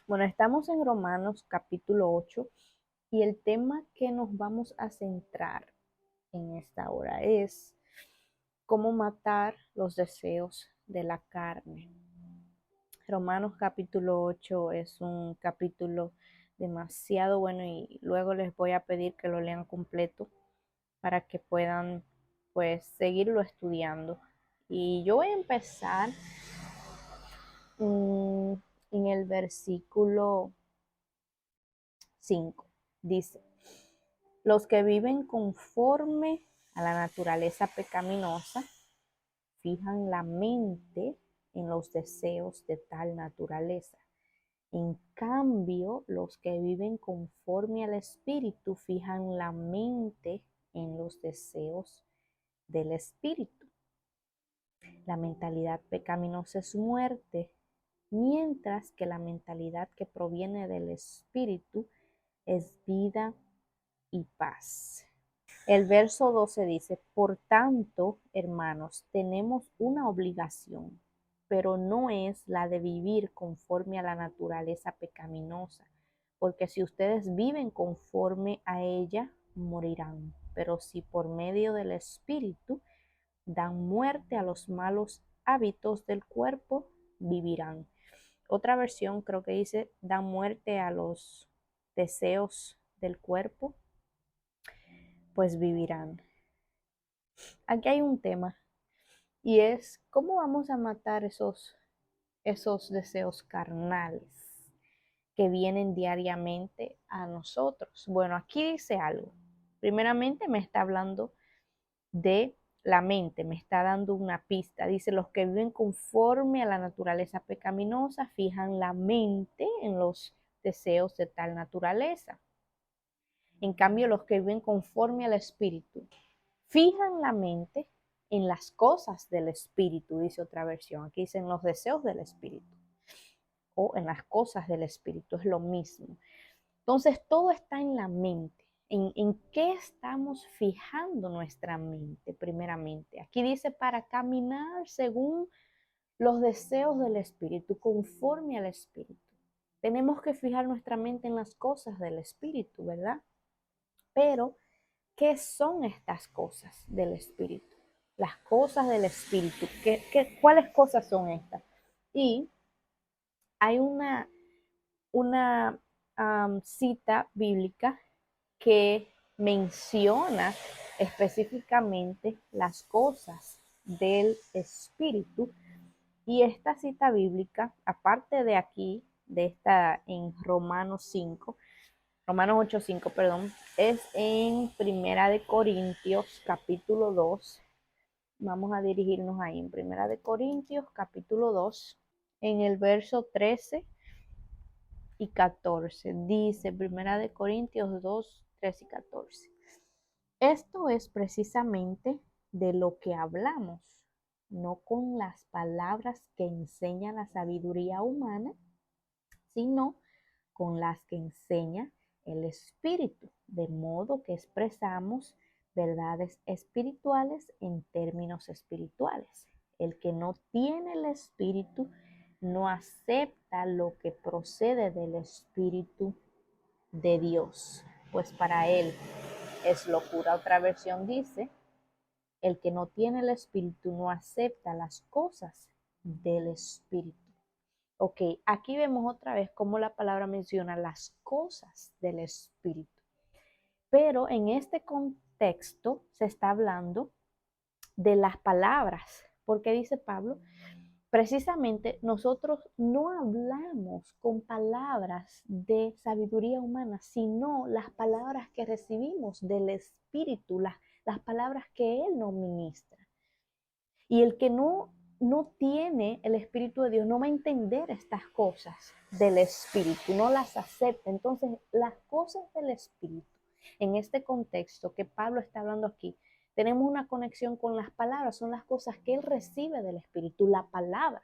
Bueno, estamos en Romanos capítulo 8 y el tema que nos vamos a centrar en esta hora es cómo matar los deseos de la carne. Romanos capítulo 8 es un capítulo demasiado bueno y luego les voy a pedir que lo lean completo para que puedan pues seguirlo estudiando. Y yo voy a empezar mm, en el versículo 5. Dice: los que viven conforme a la naturaleza pecaminosa fijan la mente en los deseos de tal naturaleza. En cambio, los que viven conforme al Espíritu fijan la mente en los deseos del Espíritu. La mentalidad pecaminosa es muerte, mientras que la mentalidad que proviene del Espíritu es vida y paz. El verso 12 dice: por tanto, hermanos, tenemos una obligación, pero no es la de vivir conforme a la naturaleza pecaminosa, porque si ustedes viven conforme a ella, morirán. Pero si por medio del Espíritu dan muerte a los malos hábitos del cuerpo, vivirán. Otra versión creo que dice: dan muerte a los deseos del cuerpo, pues vivirán. Aquí hay un tema y es cómo vamos a matar esos deseos carnales que vienen diariamente a nosotros. Bueno, aquí dice algo. Primeramente me está hablando de la mente, me está dando una pista. Dice: los que viven conforme a la naturaleza pecaminosa fijan la mente en los deseos de tal naturaleza. En cambio, los que viven conforme al Espíritu fijan la mente en las cosas del Espíritu, dice otra versión. Aquí dicen los deseos del Espíritu o en las cosas del Espíritu, es lo mismo. Entonces, todo está en la mente. ¿En qué estamos fijando nuestra mente primeramente? Aquí dice: para caminar según los deseos del Espíritu, conforme al Espíritu. Tenemos que fijar nuestra mente en las cosas del Espíritu, ¿verdad? Pero ¿qué son estas cosas del Espíritu? Las cosas del Espíritu. ¿Cuáles cosas son estas? Y hay una cita bíblica que menciona específicamente las cosas del Espíritu. Y esta cita bíblica, aparte de aquí, de esta en Romanos 8:5, perdón, es en Primera de Corintios, capítulo 2. Vamos a dirigirnos ahí, en Primera de Corintios, capítulo 2, en el verso 13 y 14. Dice Primera de Corintios 2, 13 y 14. Esto es precisamente de lo que hablamos, no con las palabras que enseña la sabiduría humana, sino con las que enseña el Espíritu, de modo que expresamos verdades espirituales en términos espirituales. El que no tiene el Espíritu no acepta lo que procede del Espíritu de Dios, pues para él es locura. Otra versión dice: el que no tiene el Espíritu no acepta las cosas del Espíritu. Ok, aquí vemos otra vez cómo la palabra menciona las cosas del Espíritu. Pero en este contexto se está hablando de las palabras, porque dice Pablo: precisamente nosotros no hablamos con palabras de sabiduría humana, sino las palabras que recibimos del Espíritu, las palabras que Él nos ministra. Y el que no tiene el Espíritu de Dios no va a entender estas cosas del Espíritu, no las acepta. Entonces, las cosas del Espíritu, en este contexto que Pablo está hablando aquí, tenemos una conexión con las palabras, son las cosas que él recibe del Espíritu, la palabra,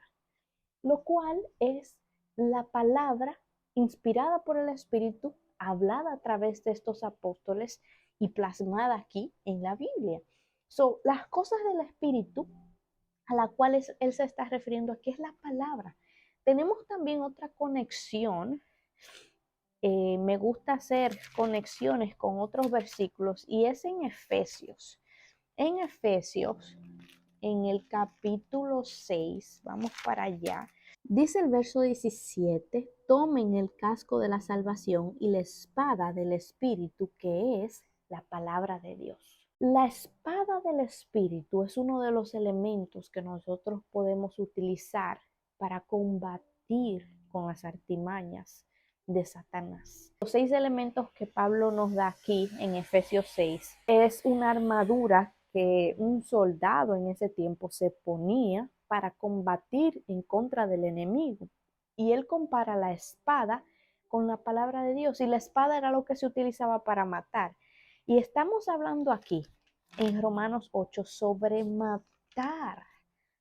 lo cual es la palabra inspirada por el Espíritu, hablada a través de estos apóstoles y plasmada aquí en la Biblia. Las cosas del Espíritu a la cual él se está refiriendo aquí es la palabra. Tenemos también otra conexión me gusta hacer conexiones con otros versículos y es en Efesios. En Efesios, en el capítulo 6, vamos para allá. Dice el verso 17, tomen el casco de la salvación y la espada del Espíritu, que es la palabra de Dios. La espada del Espíritu es uno de los elementos que nosotros podemos utilizar para combatir con las artimañas de Satanás. Los 6 elementos que Pablo nos da aquí en Efesios 6 es una armadura que un soldado en ese tiempo se ponía para combatir en contra del enemigo. Y él compara la espada con la palabra de Dios. Y la espada era lo que se utilizaba para matar. Y estamos hablando aquí, en Romanos 8, sobre matar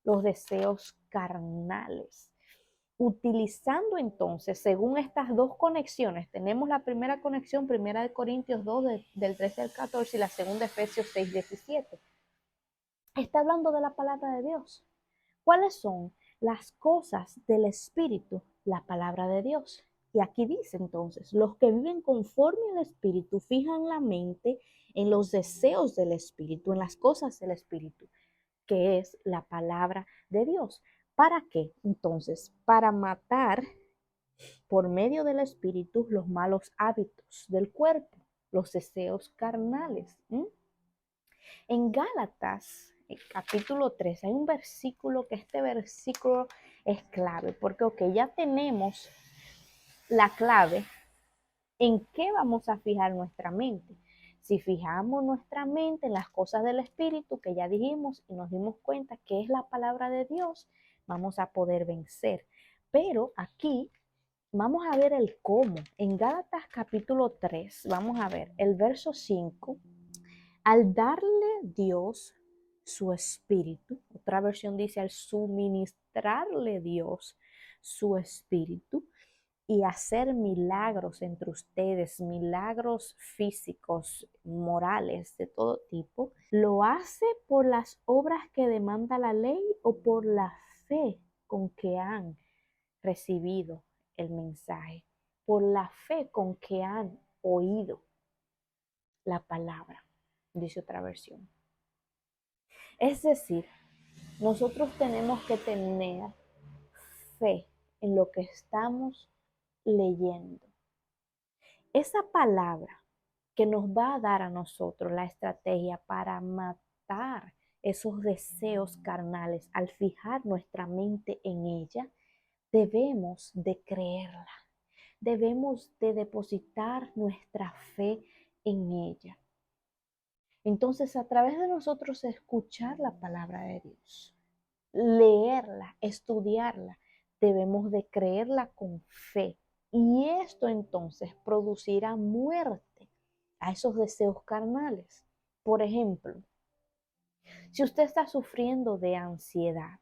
los deseos carnales. Utilizando entonces, según estas dos conexiones, tenemos la primera conexión, 1 Corintios 2, del 13 al 14, y la segunda, Efesios 6, 17. Está hablando de la palabra de Dios. ¿Cuáles son las cosas del Espíritu? La palabra de Dios. Y aquí dice entonces, los que viven conforme al Espíritu fijan la mente en los deseos del Espíritu, en las cosas del Espíritu, que es la palabra de Dios. ¿Para qué? Entonces, para matar por medio del Espíritu los malos hábitos del cuerpo, los deseos carnales. En Gálatas, capítulo 3, hay un versículo que este versículo es clave, porque ya tenemos la clave en qué vamos a fijar nuestra mente. Si fijamos nuestra mente en las cosas del Espíritu, que ya dijimos y nos dimos cuenta que es la palabra de Dios, vamos a poder vencer. Pero aquí vamos a ver el cómo. En Gálatas capítulo 3, vamos a ver el verso 5. Al darle Dios su espíritu, otra versión dice al suministrarle Dios su espíritu y hacer milagros entre ustedes, milagros físicos, morales, de todo tipo, ¿lo hace por las obras que demanda la ley o por la fe con que han recibido el mensaje? Por la fe con que han oído la palabra, dice otra versión. Es decir, nosotros tenemos que tener fe en lo que estamos leyendo. Esa palabra que nos va a dar a nosotros la estrategia para matar esos deseos carnales, al fijar nuestra mente en ella, debemos de creerla. Debemos de depositar nuestra fe en ella. Entonces, a través de nosotros escuchar la palabra de Dios, leerla, estudiarla, debemos de creerla con fe. Y esto entonces producirá muerte a esos deseos carnales. Por ejemplo, si usted está sufriendo de ansiedad,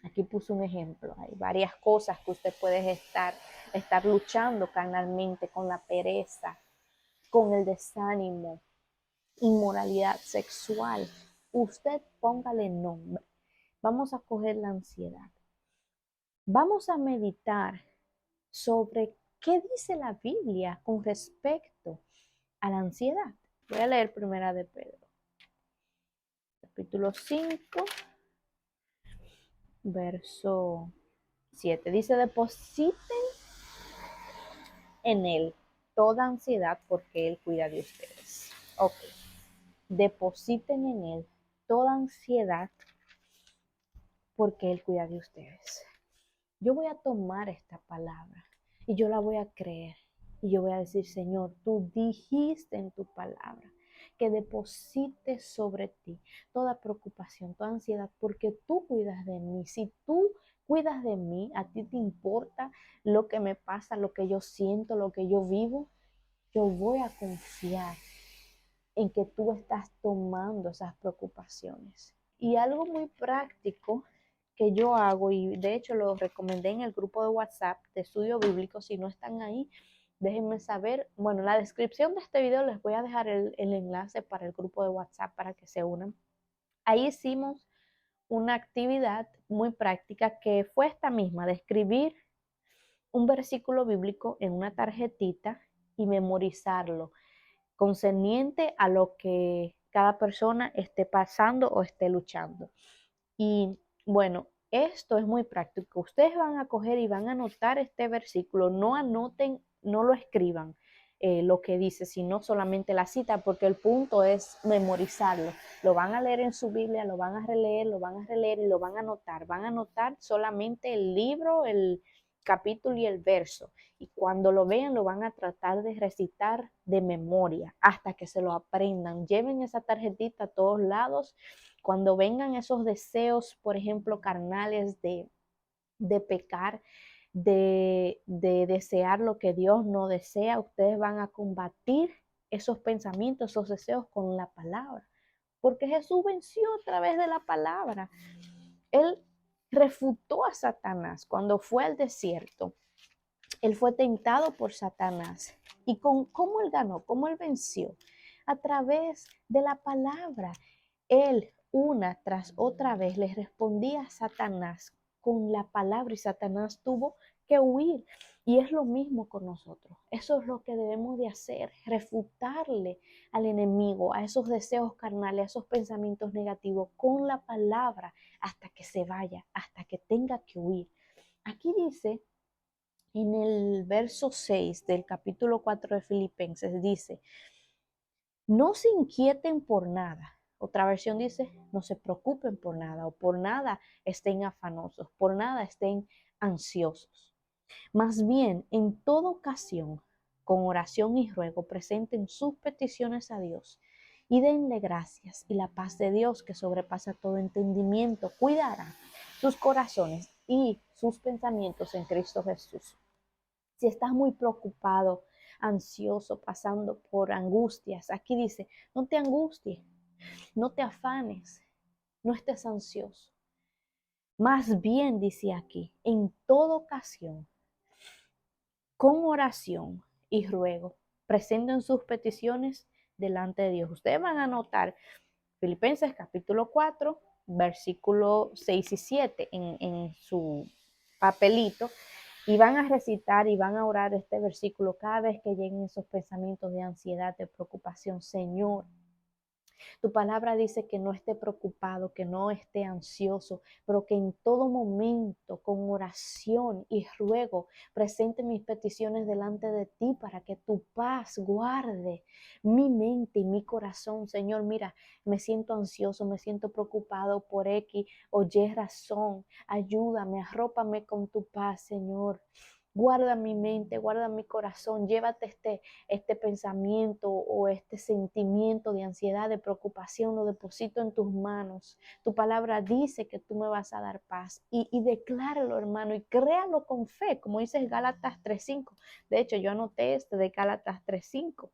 aquí puse un ejemplo, hay varias cosas que usted puede estar luchando carnalmente, con la pereza, con el desánimo, inmoralidad sexual. Usted póngale nombre. Vamos a coger la ansiedad. Vamos a meditar sobre qué dice la Biblia con respecto a la ansiedad. Voy a leer Primera de Pedro, capítulo 5, verso 7. Dice, depositen en Él toda ansiedad porque Él cuida de ustedes. Ok. Depositen en Él toda ansiedad porque Él cuida de ustedes. Yo voy a tomar esta palabra y yo la voy a creer. Y yo voy a decir, Señor, tú dijiste en tu palabra que deposites sobre ti toda preocupación, toda ansiedad, porque tú cuidas de mí. Si tú cuidas de mí, a ti te importa lo que me pasa, lo que yo siento, lo que yo vivo, yo voy a confiar en que tú estás tomando esas preocupaciones. Y algo muy práctico que yo hago, y de hecho lo recomendé en el grupo de WhatsApp de Estudio Bíblico, si no están ahí, déjenme saber. Bueno, en la descripción de este video les voy a dejar el enlace para el grupo de WhatsApp para que se unan. Ahí hicimos una actividad muy práctica que fue esta misma, de escribir un versículo bíblico en una tarjetita y memorizarlo, concerniente a lo que cada persona esté pasando o esté luchando. Y bueno, esto es muy práctico. Ustedes van a coger y van a anotar este versículo. No anoten, no lo escriban lo que dice, sino solamente la cita, porque el punto es memorizarlo. Lo van a leer en su Biblia, lo van a releer, lo van a releer y lo van a anotar. Van a anotar solamente el libro, el capítulo y el verso. Y cuando lo vean, lo van a tratar de recitar de memoria hasta que se lo aprendan. Lleven esa tarjetita a todos lados. Cuando vengan esos deseos, por ejemplo, carnales de pecar, de desear lo que Dios no desea, ustedes van a combatir esos pensamientos, esos deseos con la palabra. Porque Jesús venció a través de la palabra. Él refutó a Satanás cuando fue al desierto. Él fue tentado por Satanás. ¿Y cómo él ganó? ¿Cómo él venció? A través de la palabra. Él una tras otra vez le respondía a Satanás con la palabra y Satanás tuvo que huir. Y es lo mismo con nosotros. Eso es lo que debemos de hacer, refutarle al enemigo, a esos deseos carnales, a esos pensamientos negativos con la palabra hasta que se vaya, hasta que tenga que huir. Aquí dice en el verso 6 del capítulo 4 de Filipenses, dice, no se inquieten por nada. Otra versión dice, no se preocupen por nada o por nada estén afanosos, por nada estén ansiosos. Más bien, en toda ocasión, con oración y ruego, presenten sus peticiones a Dios y denle gracias, y la paz de Dios, que sobrepasa todo entendimiento, cuidará sus corazones y sus pensamientos en Cristo Jesús. Si estás muy preocupado, ansioso, pasando por angustias, aquí dice, no te angusties, no te afanes, no estés ansioso. Más bien, dice aquí, en toda ocasión, con oración y ruego, presenten sus peticiones delante de Dios. Ustedes van a anotar Filipenses capítulo 4, versículo 6 y 7 en su papelito y van a recitar y van a orar este versículo cada vez que lleguen esos pensamientos de ansiedad, de preocupación. Señor, tu palabra dice que no esté preocupado, que no esté ansioso, pero que en todo momento, con oración y ruego, presente mis peticiones delante de ti para que tu paz guarde mi mente y mi corazón. Señor, mira, me siento ansioso, me siento preocupado por X o Y razón. Ayúdame, arrópame con tu paz, Señor. Guarda mi mente, guarda mi corazón, llévate este pensamiento o este sentimiento de ansiedad, de preocupación, lo deposito en tus manos. Tu palabra dice que tú me vas a dar paz y decláralo, hermano, y créalo con fe, como dice Gálatas 3:5. De hecho, yo anoté este de Gálatas 3:5.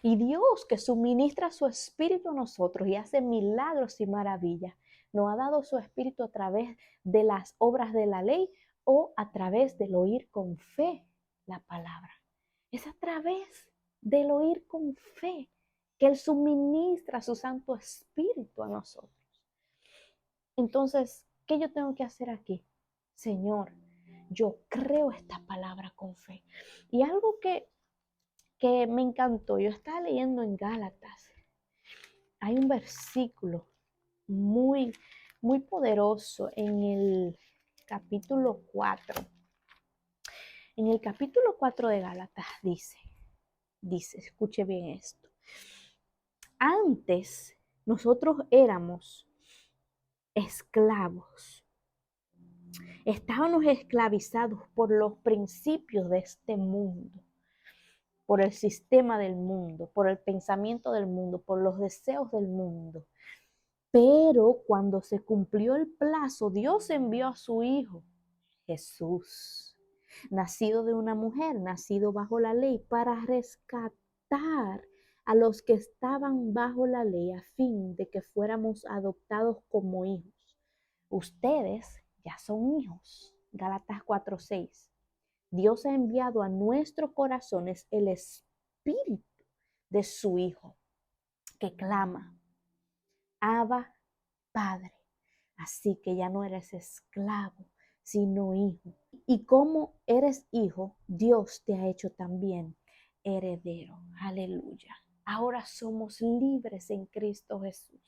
Y Dios, que suministra su espíritu a nosotros y hace milagros y maravillas, nos ha dado su espíritu a través de las obras de la ley o a través del oír con fe la palabra. Es a través del oír con fe que Él suministra su Santo Espíritu a nosotros. Entonces, ¿qué yo tengo que hacer aquí? Señor, yo creo esta palabra con fe. Y algo que me encantó, yo estaba leyendo en Gálatas, hay un versículo muy, muy poderoso en el capítulo 4. En el capítulo 4 de Gálatas dice, escuche bien esto. Antes nosotros éramos esclavos. Estábamos esclavizados por los principios de este mundo, por el sistema del mundo, por el pensamiento del mundo, por los deseos del mundo. Pero cuando se cumplió el plazo, Dios envió a su Hijo, Jesús, nacido de una mujer, nacido bajo la ley, para rescatar a los que estaban bajo la ley a fin de que fuéramos adoptados como hijos. Ustedes ya son hijos. Gálatas 4:6. Dios ha enviado a nuestros corazones el espíritu de su Hijo que clama, Abba, Padre. Así que ya no eres esclavo, sino hijo. Y como eres hijo, Dios te ha hecho también heredero. Aleluya. Ahora somos libres en Cristo Jesús.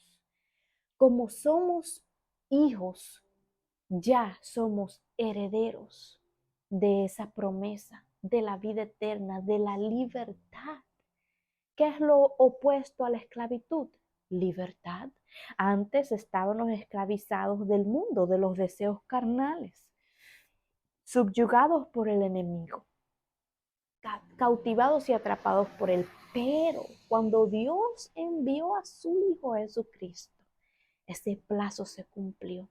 Como somos hijos, ya somos herederos de esa promesa, de la vida eterna, de la libertad. ¿Qué es lo opuesto a la esclavitud? Libertad. Antes estábamos esclavizados del mundo, de los deseos carnales, subyugados por el enemigo, cautivados y atrapados por él. Pero cuando Dios envió a su Hijo Jesucristo, ese plazo se cumplió.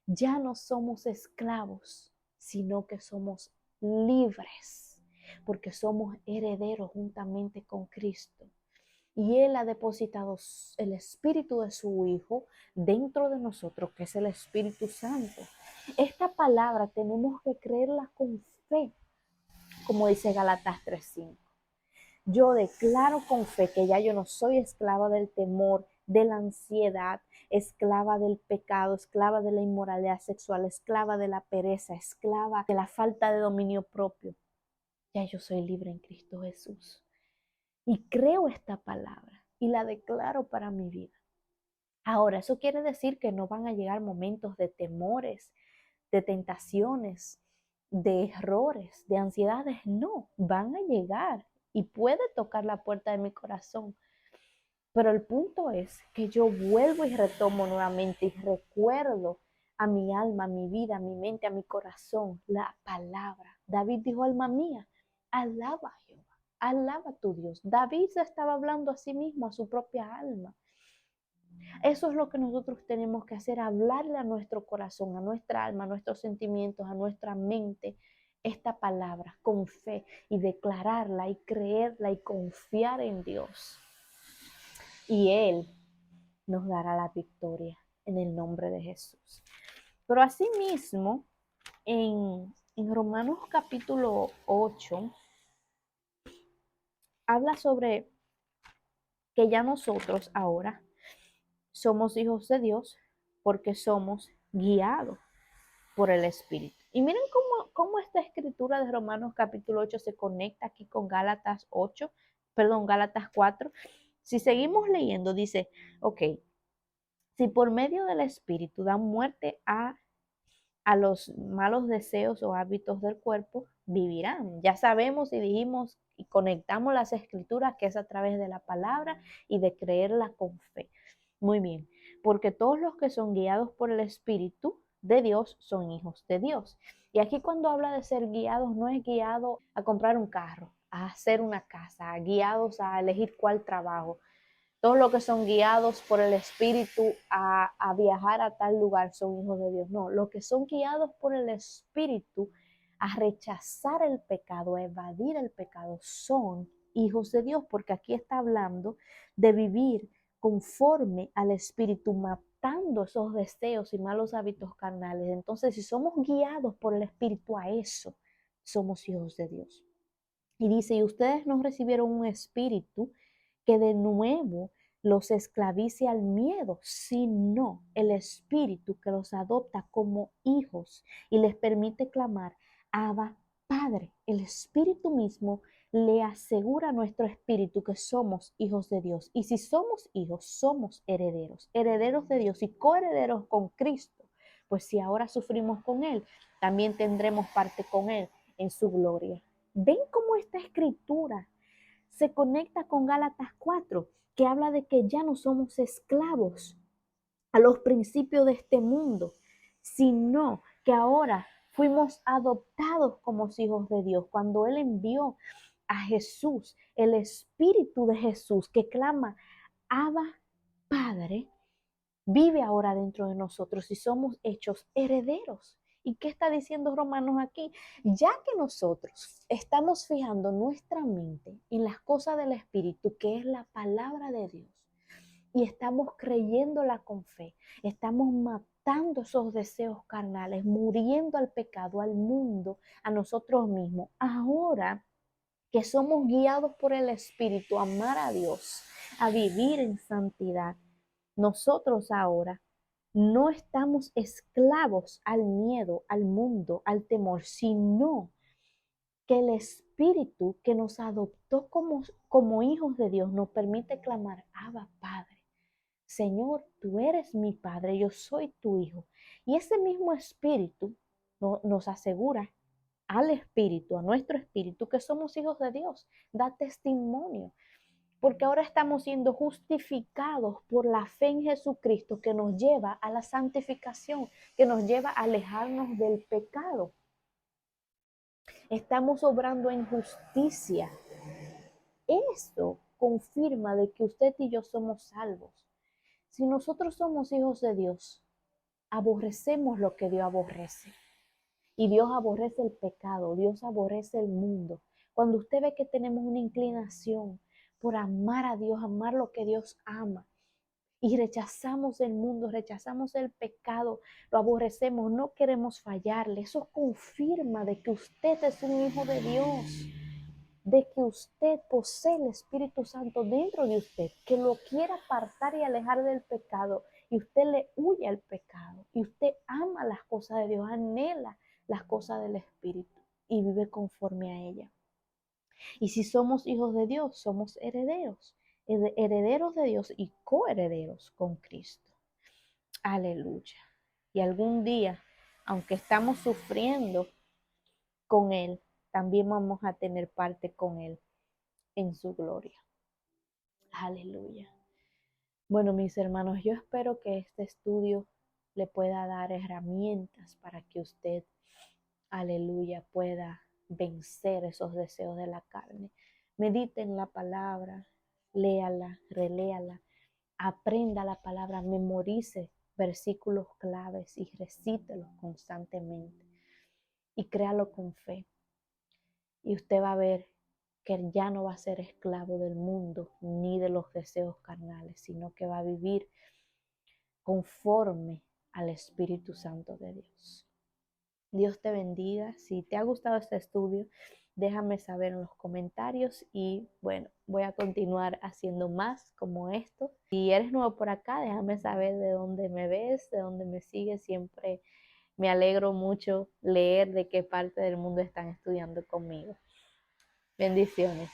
Ya no somos esclavos, sino que somos libres, porque somos herederos juntamente con Cristo. Y Él ha depositado el Espíritu de su Hijo dentro de nosotros, que es el Espíritu Santo. Esta palabra tenemos que creerla con fe, como dice Gálatas 3:5. Yo declaro con fe que ya yo no soy esclava del temor, de la ansiedad, esclava del pecado, esclava de la inmoralidad sexual, esclava de la pereza, esclava de la falta de dominio propio. Ya yo soy libre en Cristo Jesús. Y creo esta palabra y la declaro para mi vida. Ahora, eso quiere decir que no van a llegar momentos de temores, de tentaciones, de errores, de ansiedades. No, van a llegar y puede tocar la puerta de mi corazón. Pero el punto es que yo vuelvo y retomo nuevamente y recuerdo a mi alma, a mi vida, a mi mente, a mi corazón, la palabra. David dijo, alma mía, alaba a Jehová, alaba a tu Dios. David se estaba hablando a sí mismo, a su propia alma. Eso es lo que nosotros tenemos que hacer, hablarle a nuestro corazón, a nuestra alma, a nuestros sentimientos, a nuestra mente, esta palabra con fe y declararla y creerla y confiar en Dios. Y Él nos dará la victoria en el nombre de Jesús. Pero asimismo, en Romanos capítulo 8, habla sobre que ya nosotros ahora somos hijos de Dios porque somos guiados por el Espíritu. Y miren cómo esta escritura de Romanos capítulo 8 se conecta aquí con Gálatas 4. Si seguimos leyendo, dice, ok, si por medio del Espíritu dan muerte a los malos deseos o hábitos del cuerpo, vivirán. Ya sabemos y dijimos y conectamos las escrituras que es a través de la palabra y de creerla con fe. Muy bien, porque todos los que son guiados por el Espíritu de Dios son hijos de Dios. Y aquí cuando habla de ser guiados, no es guiado a comprar un carro, a hacer una casa, guiados a elegir cuál trabajo. Todos los que son guiados por el Espíritu a viajar a tal lugar son hijos de Dios. No, los que son guiados por el Espíritu a rechazar el pecado, a evadir el pecado, son hijos de Dios, porque aquí está hablando de vivir conforme al Espíritu, matando esos deseos y malos hábitos carnales. Entonces, si somos guiados por el Espíritu a eso, somos hijos de Dios. Y dice, y ustedes no recibieron un espíritu que de nuevo los esclavice al miedo, sino el espíritu que los adopta como hijos y les permite clamar, Abba, Padre. El espíritu mismo le asegura a nuestro espíritu que somos hijos de Dios. Y si somos hijos, somos herederos, herederos de Dios y coherederos con Cristo. Pues si ahora sufrimos con Él, también tendremos parte con Él en su gloria. ¿Ven cómo esta escritura se conecta con Gálatas 4, que habla de que ya no somos esclavos a los principios de este mundo, sino que ahora fuimos adoptados como hijos de Dios cuando Él envió a Jesús, el Espíritu de Jesús que clama, Abba, Padre, vive ahora dentro de nosotros y somos hechos herederos. ¿Y qué está diciendo Romanos aquí? Ya que nosotros estamos fijando nuestra mente en las cosas del Espíritu, que es la palabra de Dios, y estamos creyéndola con fe, estamos matando esos deseos carnales, muriendo al pecado, al mundo, a nosotros mismos. Ahora que somos guiados por el Espíritu a amar a Dios, a vivir en santidad, nosotros ahora No estamos esclavos al miedo, al mundo, al temor, sino que el Espíritu que nos adoptó como hijos de Dios nos permite clamar, Abba, Padre. Señor, tú eres mi Padre, yo soy tu Hijo. Y ese mismo Espíritu nos asegura al Espíritu, a nuestro Espíritu, que somos hijos de Dios. Da testimonio, porque ahora estamos siendo justificados por la fe en Jesucristo que nos lleva a la santificación, que nos lleva a alejarnos del pecado. Estamos obrando en justicia. Esto confirma de que usted y yo somos salvos. Si nosotros somos hijos de Dios, aborrecemos lo que Dios aborrece. Y Dios aborrece el pecado, Dios aborrece el mundo. Cuando usted ve que tenemos una inclinación por amar a Dios, amar lo que Dios ama, y rechazamos el mundo, rechazamos el pecado, lo aborrecemos, no queremos fallarle, eso confirma de que usted es un hijo de Dios, de que usted posee el Espíritu Santo dentro de usted, que lo quiere apartar y alejar del pecado, y usted le huye al pecado, y usted ama las cosas de Dios, anhela las cosas del Espíritu y vive conforme a ella. Y si somos hijos de Dios, somos herederos, herederos de Dios y coherederos con Cristo. Aleluya. Y algún día, aunque estamos sufriendo con Él, también vamos a tener parte con Él en su gloria. Aleluya. Bueno, mis hermanos, yo espero que este estudio le pueda dar herramientas para que usted, aleluya, pueda vencer esos deseos de la carne. Medite en la palabra, léala, reléala, aprenda la palabra, memorice versículos claves y recítelos constantemente y créalo con fe. Y usted va a ver que ya no va a ser esclavo del mundo ni de los deseos carnales, sino que va a vivir conforme al Espíritu Santo de Dios. Dios te bendiga. Si te ha gustado este estudio, déjame saber en los comentarios y bueno, voy a continuar haciendo más como esto. Si eres nuevo por acá, déjame saber de dónde me ves, de dónde me sigues. Siempre me alegro mucho leer de qué parte del mundo están estudiando conmigo. Bendiciones.